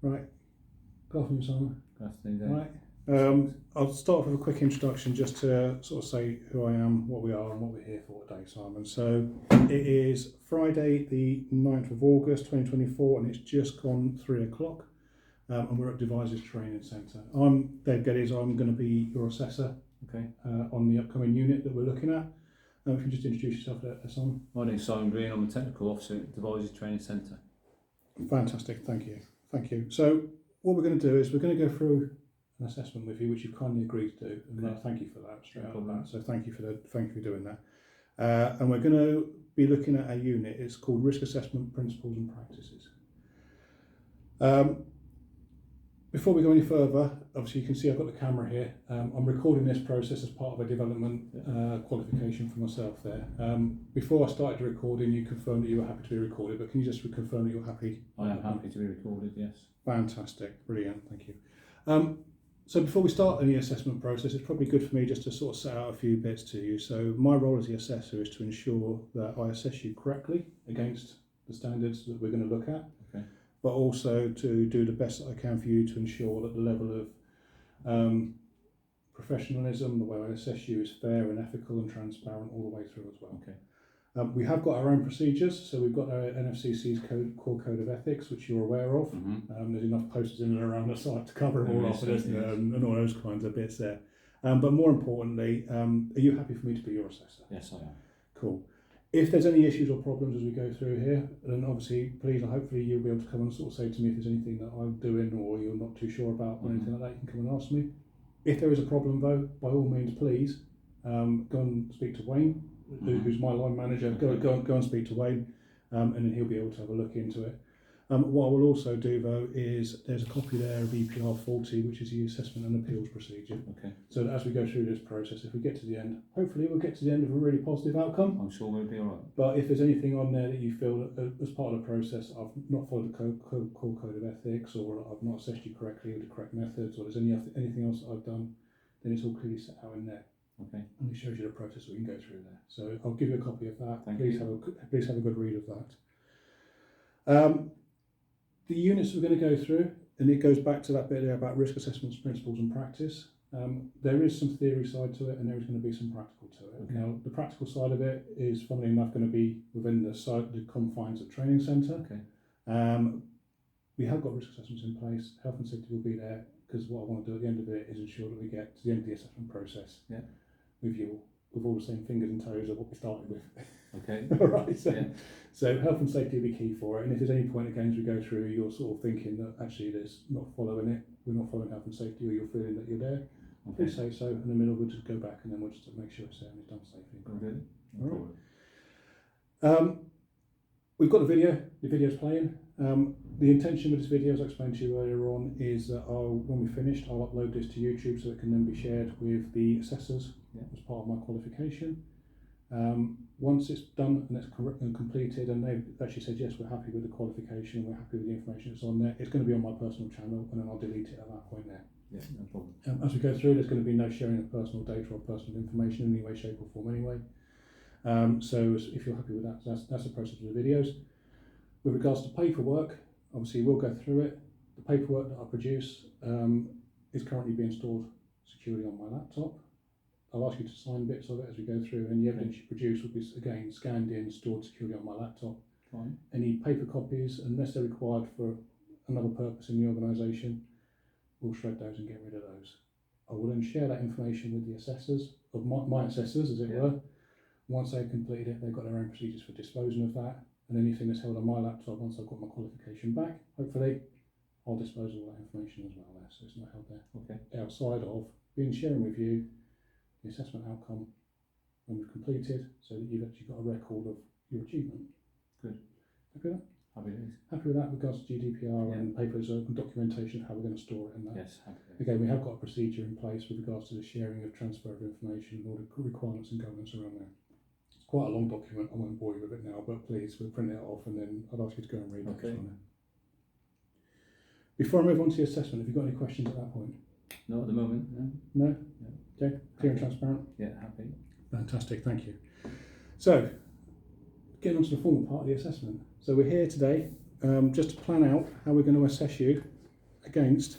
Right. Good afternoon, Simon. Good afternoon, Dave. Right. I'll start off with a quick introduction just to sort of say who I am, what we are and what we're here for today, Simon. So it is Friday the 9th of August 2024 and it's just gone 3 o'clock and we're at Devices Training Centre. I'm Dave Geddes, I'm going to be your assessor on the upcoming unit that we're looking at. If you can just introduce yourself there, Simon. My name's Simon Green, I'm the Technical Officer at Devices Training Centre. Fantastic, thank you. Thank you. So what we're going to do is we're going to go through an assessment with you, which you've kindly agreed to do, and thank you for that straight out of that. So thank you for doing that. And we're going to be looking at a unit. It's called Risk Assessment Principles and Practices. Before we go any further, obviously you can see I've got the camera here. I'm recording this process as part of a development qualification for myself there. Before I started the recording, you confirmed that you were happy to be recorded, but can you just confirm that you're happy? I am happy to be recorded, yes. Fantastic, brilliant, thank you. So before we start any assessment process, it's probably good for me just to sort of set out a few bits to you. So my role as the assessor is to ensure that I assess you correctly against the standards that we're going to look at, but also to do the best that I can for you to ensure that the level of professionalism, the way I assess you is fair and ethical and transparent all the way through as well. We have got our own procedures, so we've got our NFCC's core code of ethics, which you're aware of. There's enough posters in and around the site to cover them all off, and all those kinds of bits there. But more importantly, are you happy for me to be your assessor? Yes, I am. Cool. If there's any issues or problems as we go through here, then obviously, please, hopefully you'll be able to come and sort of say to me if there's anything that I'm doing or you're not too sure about or anything like that, you can come and ask me. If there is a problem though, by all means, please go and speak to Wayne, who's my line manager. Go and speak to Wayne, and then he'll be able to have a look into it. What I will also do though is there's a copy there of EPR 40, which is the assessment and appeals procedure. So that as we go through this process, if we get to the end, hopefully we'll get to the end of a really positive outcome. I'm sure we'll be all right. But if there's anything on there that you feel that as part of the process I've not followed the core code of ethics, or I've not assessed you correctly with the correct methods, or there's anything else that I've done, then it's all clearly set out in there. And it shows you the process we can go through there. So I'll give you a copy of that. Please have a good read of that. The units we're going to go through, and it goes back to that bit there about risk assessments, principles and practice. There is some theory side to it and there is going to be some practical to it. Now, the practical side of it is, funnily enough, going to be within the confines of training centre. We have got risk assessments in place. Health and safety will be there, because what I want to do at the end of it is ensure that we get to the end of the assessment process with you with all the same fingers and toes of what we started with. All right. So health and safety will be key for it. And if there's any point again as we go through, you're sort of thinking that actually there's not following it, we're not following health and safety, or you're feeling that you're there, please say so. In the middle, we'll just go back and then we'll just make sure it's there and it's done safely. All right. We've got the video. The video's playing. The intention with this video, as I explained to you earlier on, is that when we're finished, I'll upload this to YouTube so it can then be shared with the assessors as part of my qualification. Once it's done and it's completed and they've actually said yes, we're happy with the qualification, we're happy with the information that's on there, it's going to be on my personal channel and then I'll delete it at that point there. No problem. As we go through, there's going to be no sharing of personal data or personal information in any way, shape or form anyway. So if you're happy with that, that's the process of the videos. With regards to paperwork, obviously we'll go through it. The paperwork that I produce is currently being stored securely on my laptop. I'll ask you to sign bits of it as we go through, and the evidence you produce will be again scanned in, stored securely on my laptop. Any paper copies, unless they're required for another purpose in the organisation, we'll shred those and get rid of those. I will then share that information with the assessors, of my assessors as it were. Once they've completed it, they've got their own procedures for disposing of that, and anything that's held on my laptop, once I've got my qualification back, hopefully, I'll dispose of all that information as well there, so it's not held there. Outside of being sharing with you the assessment outcome when we've completed, so that you've actually got a record of your achievement. Good. Happy with that? Happy days. Happy with that with regards to GDPR and papers and documentation of how we're going to store it and that? Yes, happy days. Again, we have got a procedure in place with regards to the sharing of transfer of information and all the requirements and governance around there. It's quite a long document, I won't bore you with it now, but please, we'll print it off and then I'd ask you to go and read it. Before I move on to the assessment, have you got any questions at that point? No, at the moment, no. No? Okay, clear and transparent? Yeah, happy. Fantastic, thank you. So, getting on to the formal part of the assessment. So we're here today just to plan out how we're going to assess you against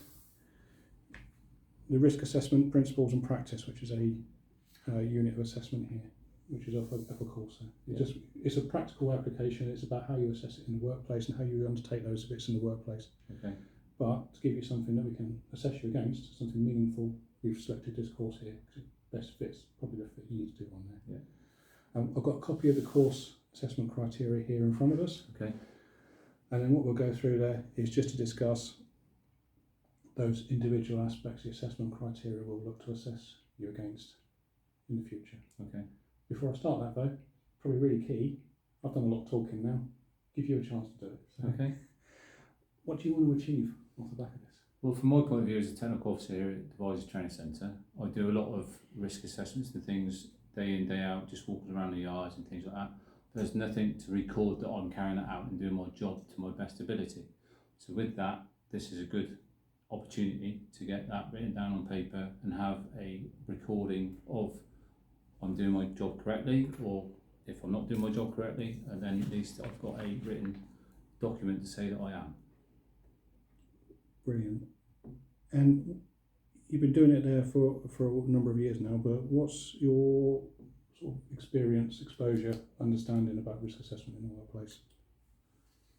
the risk assessment principles and practice, which is a unit of assessment here, which is of a course. It's a practical application. It's about how you assess it in the workplace and how you undertake those bits in the workplace. Okay. But to give you something that we can assess you against, something meaningful, we've selected this course here because it best fits, probably the fit you need to do on there. Yeah. I've got a copy of the course assessment criteria here in front of us. Okay. And then what we'll go through there is just to discuss those individual aspects, the assessment criteria we'll look to assess you against in the future. Okay. Before I start that though, probably really key, I've done a lot of talking now, give you a chance to do it. So Okay. what do you want to achieve off the back of this? Well, from my point of view as a technical officer here at Devices Training Centre, I do a lot of risk assessments and things day in, day out, just walking around the yards and things like that. There's nothing to record that I'm carrying that out and doing my job to my best ability. So with that, this is a good opportunity to get that written down on paper and have a recording of I'm doing my job correctly, or if I'm not doing my job correctly, and then at least I've got a written document to say that I am. Brilliant. And you've been doing it there for a number of years now, but what's your sort of experience, exposure, understanding about risk assessment in the workplace?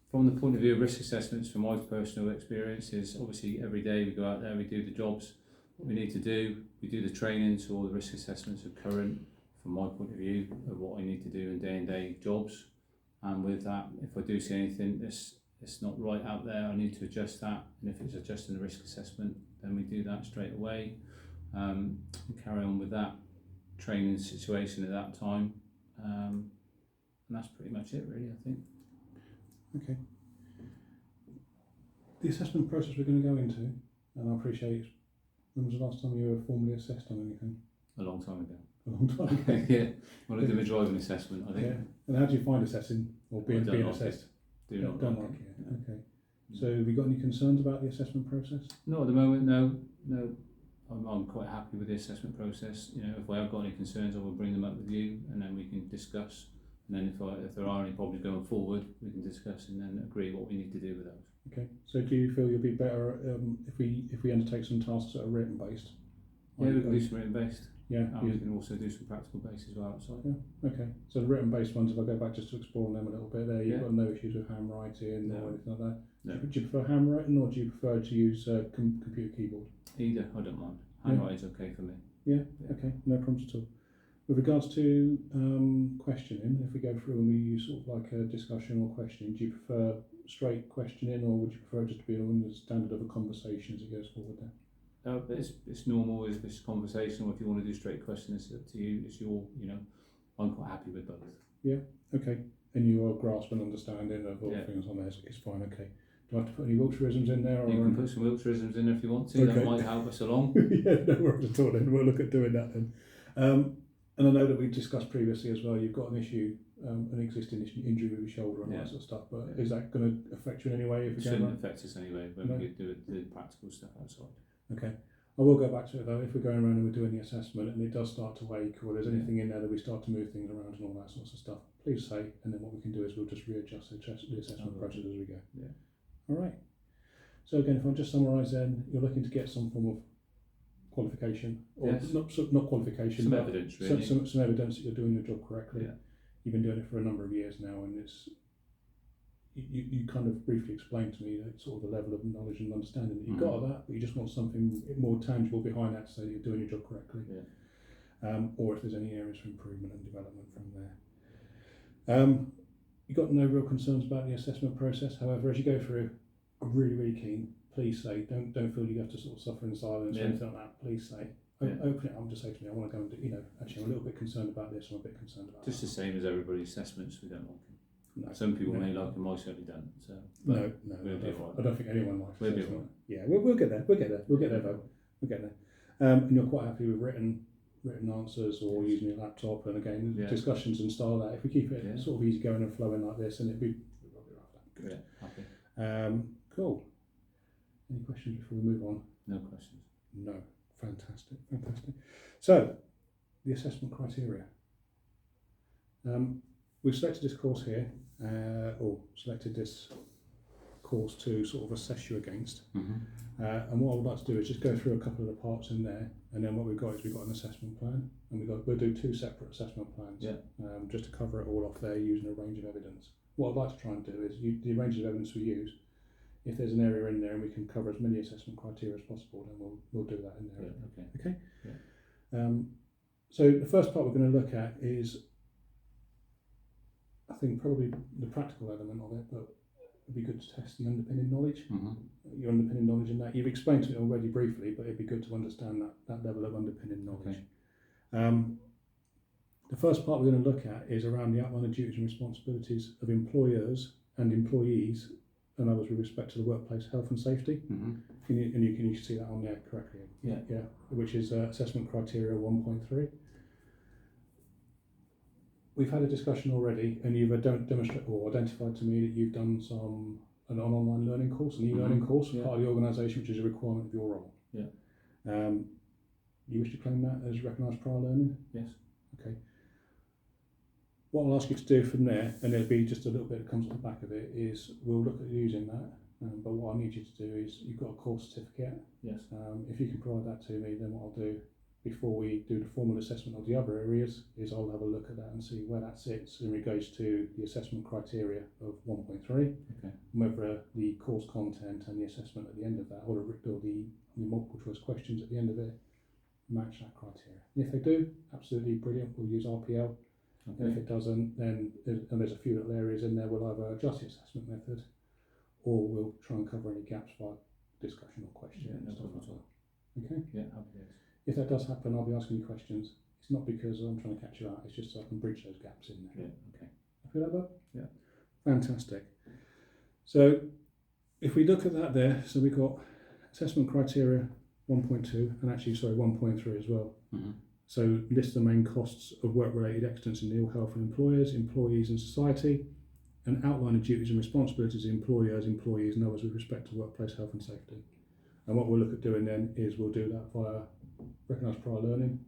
From the point of view of risk assessments, from my personal experience, is obviously every day we go out there, we do the jobs, what we need to do, we do the training, so all the risk assessments are current from my point of view of what I need to do in day jobs. And with that, if I do see anything that's not right out there, I need to adjust that, and if it's adjusting the risk assessment, then we do that straight away, and carry on with that training situation at that time, and that's pretty much it really, I think. Okay. The assessment process we're going to go into, and I appreciate, when was the last time you were formally assessed on anything? A long time ago. A long time ago. Yeah, when I did my driving assessment, I think. Yeah. And how do you find assessing or being assessed? Do not don't like it. Yeah. Okay. So have you got any concerns about the assessment process? Not at the moment, no. I'm quite happy with the assessment process. You know, if I have got any concerns, I will bring them up with you, and then we can discuss. And then if there are any problems going forward, we can discuss and then agree what we need to do with those. Okay. So do you feel you'll be better if we undertake some tasks that are written based? Yeah, we can do some written based. Yeah. And we can also do some practical based as well outside. Yeah. Okay. So the written based ones, if I go back just to explore them a little bit there, you've got no issues with handwriting or anything like that. No. Do you prefer handwriting or do you prefer to use computer keyboard? Either, I don't mind. Handwriting's okay for me. Yeah. Okay. No problems at all. With regards to questioning, if we go through and we use sort of like a discussion or questioning, do you prefer straight questioning or would you prefer it just to be on the standard of a conversation as it goes forward there? But it's normal as this conversation, or if you want to do straight questions, it's up to you. It's your, I'm quite happy with both. Yeah. Okay. And your grasp and understanding of all things on there is fine. Okay. Do I have to put any Wiltshireisms in there? Or you can put some Wiltshireisms in if you want to. That might help us along. Yeah, no worries at all. Then we'll look at doing that then. And I know that we discussed previously as well. You've got an issue, an existing injury with your shoulder and that sort of stuff. But is that going to affect you in any way? If it shouldn't affect us anyway when we do the practical stuff outside. Okay. I will go back to it though. If we're going around and we're doing the assessment and it does start to wake, or there's anything in there that we start to move things around and all that sorts of stuff, please say. And then what we can do is we'll just readjust the assessment process as we go. Yeah. All right. So again, if I just summarise, then you're looking to get some form of qualification, or not qualification, some but evidence, really. Some evidence that you're doing your job correctly. Yeah. You've been doing it for a number of years now, and it's you kind of briefly explained to me that sort of the level of knowledge and understanding that you've got of that, but you just want something more tangible behind that, so that you're doing your job correctly. Yeah. Or if there's any areas for improvement and development from there. You've got no real concerns about the assessment process. However, as you go through, I'm really keen. Please say, don't feel you have to sort of suffer in silence or anything like that. Please say, open it up. Just say to me, I want to go and do, actually, I'm a little bit concerned about this. I'm a bit concerned about just that. the same as everybody's assessments. We don't like them. No, some people may like them. I certainly don't. So no, we'll I don't think anyone likes. We'll be all right. Yeah, we'll get there. We'll get there though. We'll get there. And you're quite happy with written answers or using your laptop, and again discussions and style that. If we keep it sort of easy going and flowing like this, and it'd be good. Happy. Cool. Any questions before we move on? No questions. No. Fantastic. So, the assessment criteria. We've selected this course here, or selected this course to sort of assess you against. Mm-hmm. And what I would like to do is just go through a couple of the parts in there, and then what we've got is we've got an assessment plan, and we'll do 2 separate assessment plans, just to cover it all off there using a range of evidence. What I'd like to try and do is the range of evidence we use. If there's an area in there and we can cover as many assessment criteria as possible, then we'll do that in there. Yeah, okay. Yeah. So the first part we're going to look at is, I think, probably the practical element of it, but it'd be good to test the underpinning knowledge. Mm-hmm. Your underpinning knowledge in that. You've explained to me already briefly, but it'd be good to understand that level of underpinning knowledge. Okay. The first part we're going to look at is around the outline of duties and responsibilities of employers and employees and others with respect to the workplace health and safety. Mm-hmm. Can you see that on there correctly? Yeah. Which is assessment criteria 1.3. We've had a discussion already, and you've demonstrated or identified to me that you've done an online learning course, an e-learning course, part of the organisation, which is a requirement of your role. Yeah. You wish to claim that as recognised prior learning? Yes. Okay. What I'll ask you to do from there, and there'll be just a little bit that comes off the back of it, is we'll look at using that. But what I need you to do is, you've got a course certificate. Yes. If you can provide that to me, then what I'll do before we do the formal assessment of the other areas is I'll have a look at that and see where that sits in regards to the assessment criteria of 1.3, Okay. whether the course content and the assessment at the end of that, or the multiple choice questions at the end of it, match that criteria. And if they do, absolutely brilliant, we'll use RPL. Okay. And if it doesn't, then there's a few little areas in there, we'll either adjust the assessment method or we'll try and cover any gaps by discussion or question and stuff like that. Okay? Yeah, happy days. If that does happen, I'll be asking you questions. It's not because I'm trying to catch you out, it's just so I can bridge those gaps in there. Yeah, okay. Happy with that, Bob? Yeah. Fantastic. So if we look at that there, so we've got assessment criteria 1.2 and actually, 1.3 as well. Mm-hmm. So list the main costs of work-related accidents and ill health for employers, employees and society, and outline the duties and responsibilities of employers, employees and others with respect to workplace health and safety. And what we'll look at doing then is we'll do that via recognised prior learning.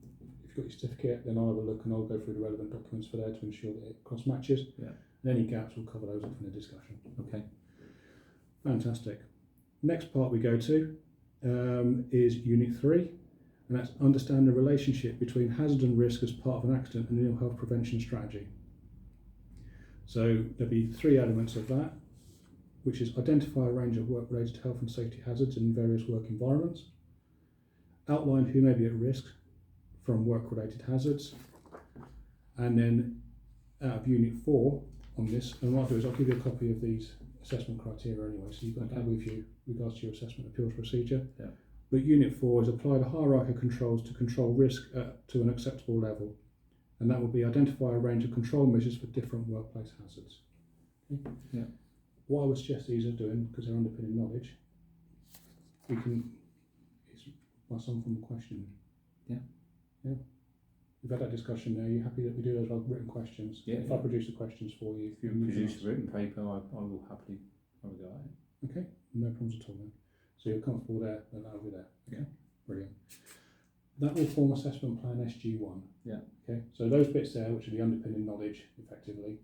If you've got your certificate, then I'll have a look and I'll go through the relevant documents for there to ensure that it cross matches. Yeah. And any gaps, we'll cover those off in the discussion. Okay. Fantastic. Next part we go to is Unit 3, and that's understand the relationship between hazard and risk as part of an accident and ill health prevention strategy. So there'll be 3 elements of that, which is identify a range of work-related health and safety hazards in various work environments, outline who may be at risk from work-related hazards, and then out of Unit 4 on this, and what I'll do is I'll give you a copy of these assessment criteria anyway, so you've got that with you with regards to your assessment appeals procedure. Yeah. But Unit 4 is apply the hierarchy of controls to control risk to an acceptable level, and that will be identify a range of control measures for different workplace hazards. Okay? Yeah. What I would suggest these are doing, because they're underpinning knowledge, it's by some form of questioning. Yeah. Yeah. We've had that discussion there. Are you happy that we do those written questions? Yeah. If I produce the questions for you. If you produce a written paper, I will happily have a go at it. Okay, no problems at all then. So you're comfortable there, then that'll be there. Okay, brilliant. That will form assessment plan SG-1. Yeah. Okay, so those bits there, which are the underpinning knowledge, effectively,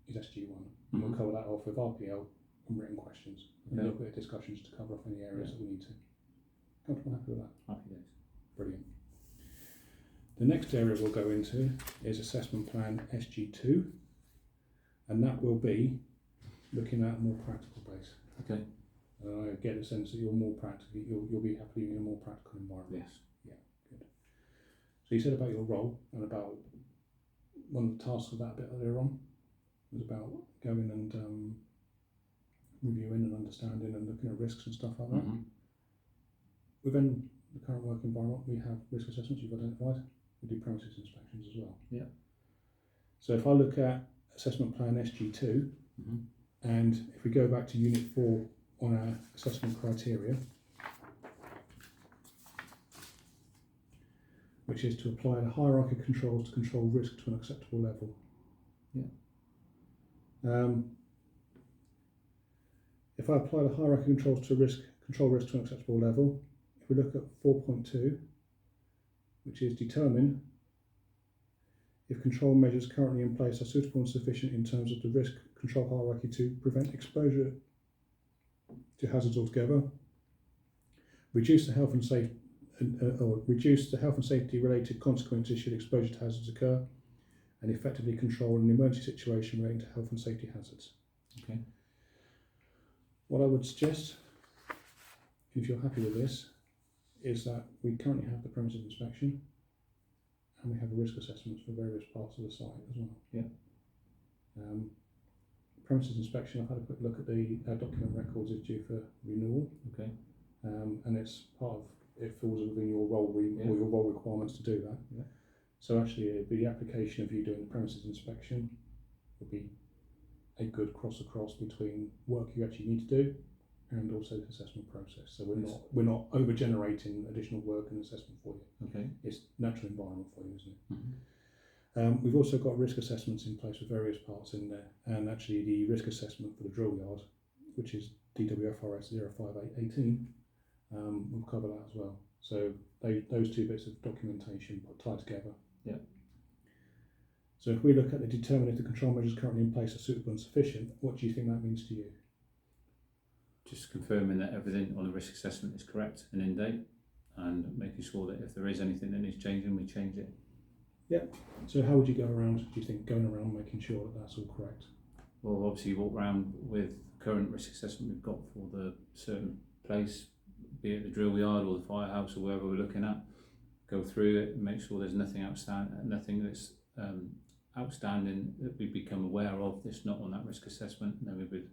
is SG-1. And we'll cover that off with RPL and written questions. And a little bit of discussions to cover off any areas that we need to. Comfortable, happy with that? Happy days. Brilliant. The next area we'll go into is assessment plan SG-2, and that will be looking at a more practical base. Okay. I get the sense that you're more practical. You'll be happy in a more practical environment. Yes. Yeah. Good. So you said about your role and about one of the tasks of that bit earlier on was about going and reviewing and understanding and looking at risks and stuff like that. Mm-hmm. Within the current work environment, we have risk assessments you've identified. We do premises inspections as well. Yeah. So if I look at assessment plan SG2, and if we go back to Unit 4 on our assessment criteria, which is to apply the hierarchy of controls to control risk to an acceptable level. Yeah. If I apply the hierarchy of controls to control risk to an acceptable level, if we look at 4.2, which is determine if control measures currently in place are suitable and sufficient in terms of the risk control hierarchy to prevent exposure to hazards altogether, reduce the health and safety or reduce the health and safety related consequences should exposure to hazards occur, and effectively control an emergency situation relating to health and safety hazards. Okay. What I would suggest, if you're happy with this, is that we currently have the premises inspection and we have a risk assessment for various parts of the site as well. Yeah. Premises inspection, I've had a quick look at the document records, is due for renewal. Okay. And it's part of, it falls within your role or your role requirements to do that. Yeah. So actually the application of you doing the premises inspection would be a good cross across between work you actually need to do and also the assessment process. So we're not over generating additional work and assessment for you. Okay. It's natural environment for you, isn't it? Mm-hmm. We've also got risk assessments in place for various parts in there, and actually the risk assessment for the drill yard, which is DWFRS 05818, we'll cover that as well. So those two bits of documentation tied together. Yeah. So if we look at the determine if the control measures currently in place are suitable and sufficient, what do you think that means to you? Just confirming that everything on the risk assessment is correct and in date, and making sure that if there is anything that needs changing, we change it. Yeah. So how would you go around, do you think, going around making sure that that's all correct? Well, obviously you walk around with current risk assessment we've got for the certain place, be it the drill yard or the firehouse or wherever we're looking at, go through it and make sure there's nothing nothing that's outstanding that we become aware of that's not on that risk assessment, and then we would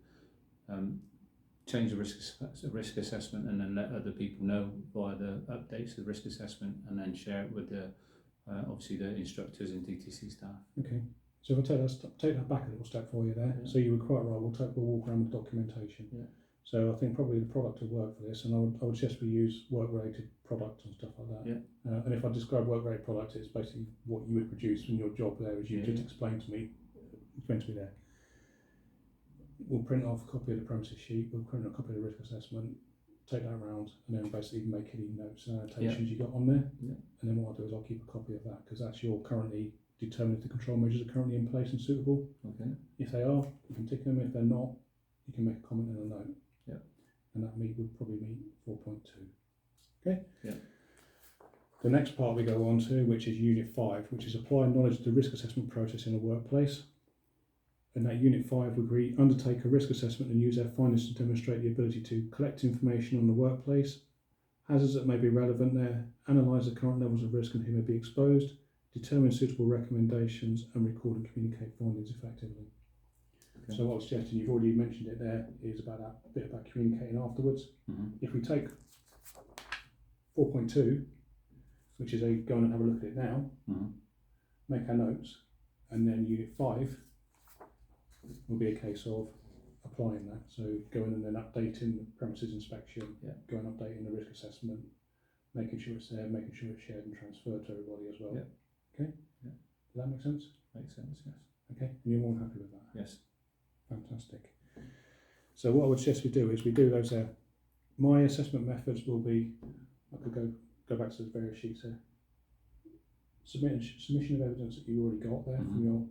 change the risk assessment and then let other people know via the updates of the risk assessment, and then share it with the obviously the instructors and DTC staff. Okay. So if I take that back a little step for you there, so you were quite right, we'll walk around with documentation. Yeah. So I think probably the product of work for this, and I would suggest we use work-related product and stuff like that. Yeah. And if I describe work-related product, it's basically what you would produce in your job there, as you just explained to me there. We'll print off a copy of the premises sheet, we'll print a copy of the risk assessment, take that around, and then basically make any notes and annotations you got on there. Yeah. And then what I'll do is I'll keep a copy of that, because that's your currently determined if the control measures are currently in place and suitable. Okay. If they are, you can tick them. If they're not, you can make a comment and a note. Yeah. And that would probably meet 4.2. Okay. Yeah. The next part we go on to, which is Unit 5, which is apply knowledge to the risk assessment process in a workplace. And that Unit 5 would agree, undertake a risk assessment and use their findings to demonstrate the ability to collect information on the workplace, hazards that may be relevant there, analyse the current levels of risk and who may be exposed, determine suitable recommendations, and record and communicate findings effectively. Okay. So what I was suggesting, you've already mentioned it there, is about that bit about communicating afterwards. Mm-hmm. If we take 4.2, which is go on and have a look at it now, make our notes, and then Unit 5 will be a case of applying that. So going and then updating the premises inspection, going and updating the risk assessment, making sure it's there, making sure it's shared and transferred to everybody as well. Yeah. Okay? Yeah. Does that make sense? Makes sense, yes. Okay, and you're all happy with that? Yes. Fantastic. So what I would suggest we do is we do those there. My assessment methods will be, I could go back to the various sheets here. Submission of evidence that you already got there from your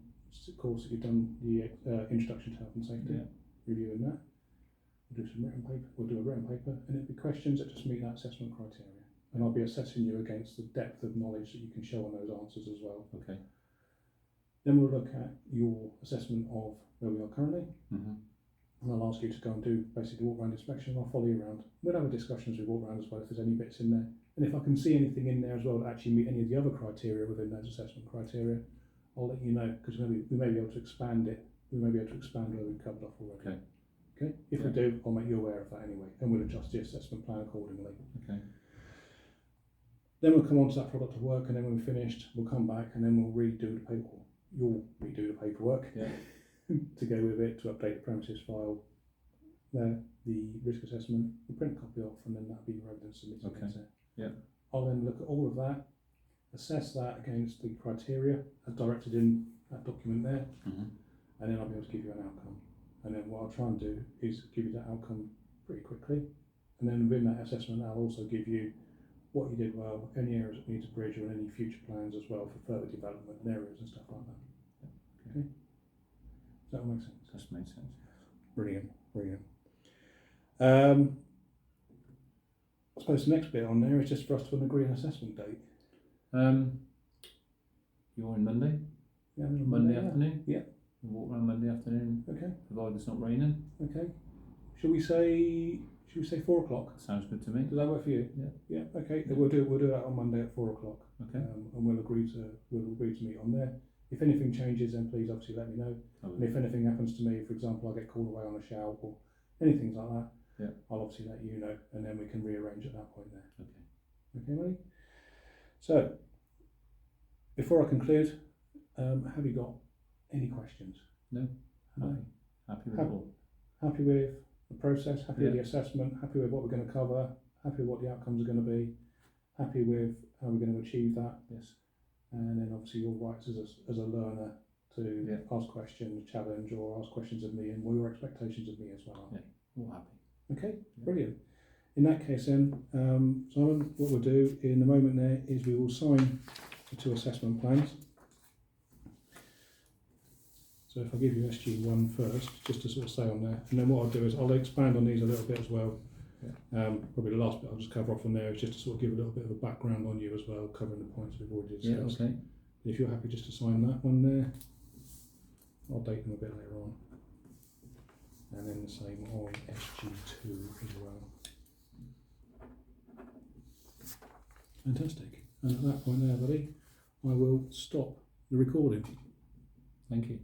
course that you've done, the introduction to health and safety, reviewing that. We'll do some written paper, we'll do a written paper, and it'll be questions that just meet that assessment criteria. And I'll be assessing you against the depth of knowledge that you can show on those answers as well. Okay. Then we'll look at your assessment of where we are currently, and I'll ask you to go and do basically walk around inspection, and I'll follow you around. We'll have a discussion as we walk around as well if there's any bits in there. And if I can see anything in there as well that actually meet any of the other criteria within those assessment criteria, I'll let you know, because we may be able to expand it. We may be able to expand where we've covered off already. Okay. Okay. If we do, I'll make you aware of that anyway, and we'll adjust the assessment plan accordingly. Okay. Then we'll come on to that product of work, and then when we're finished, we'll come back and then we'll redo the paperwork. You'll redo the paperwork to go with it, to update the premises file. There, the risk assessment, we'll print a copy off, and then that'll be your evidence submitted. Okay. Yeah. I'll then look at all of that, assess that against the criteria as directed in that document there, and then I'll be able to give you an outcome. And then what I'll try and do is give you that outcome pretty quickly, and then within that assessment I'll also give you what you did well, any areas that need to bridge, or any future plans as well for further development and areas and stuff like that. Okay. Does that all make sense? That makes sense. Brilliant, brilliant. I suppose the next bit on there is just for us to agree an assessment date. You're in Monday? Yeah, Monday afternoon? Yeah. We'll walk around Monday afternoon, Okay. provided it's not raining. Okay. Should we say 4 o'clock? Sounds good to me. Does that work for you? Yeah. Yeah. Okay. Then we'll do that on Monday at 4 o'clock. Okay. And we'll agree to meet on there. If anything changes, then please obviously let me know. And if anything happens to me, for example, I get called away on a shout or anything like that, yeah, I'll obviously let you know, and then we can rearrange at that point there. Okay. Okay, buddy. So, before I conclude, have you got any questions? No. No. Happy with it all. Happy with the process, happy with Yeah. the assessment, happy with what we're going to cover, happy with what the outcomes are going to be, happy with how we're going to achieve that. Yes. And then obviously your rights as a learner to Yeah. ask questions, challenge, or ask questions of me, and what your expectations of me as well. Yeah. All happy. Okay, Yeah. brilliant. In that case then, Simon, what we'll do in a moment there is we will sign the 2 assessment plans. So if I give you SG-1 first, just to sort of stay on there, and then what I'll do is I'll expand on these a little bit as well. Yeah. Probably the last bit I'll just cover off on there is just to sort of give a little bit of a background on you as well, covering the points we've already discussed. Yeah, okay. If you're happy just to sign that one there, I'll date them a bit later on. And then the same on SG-2 as well. Fantastic. And at that point there, buddy, I will stop the recording. Thank you.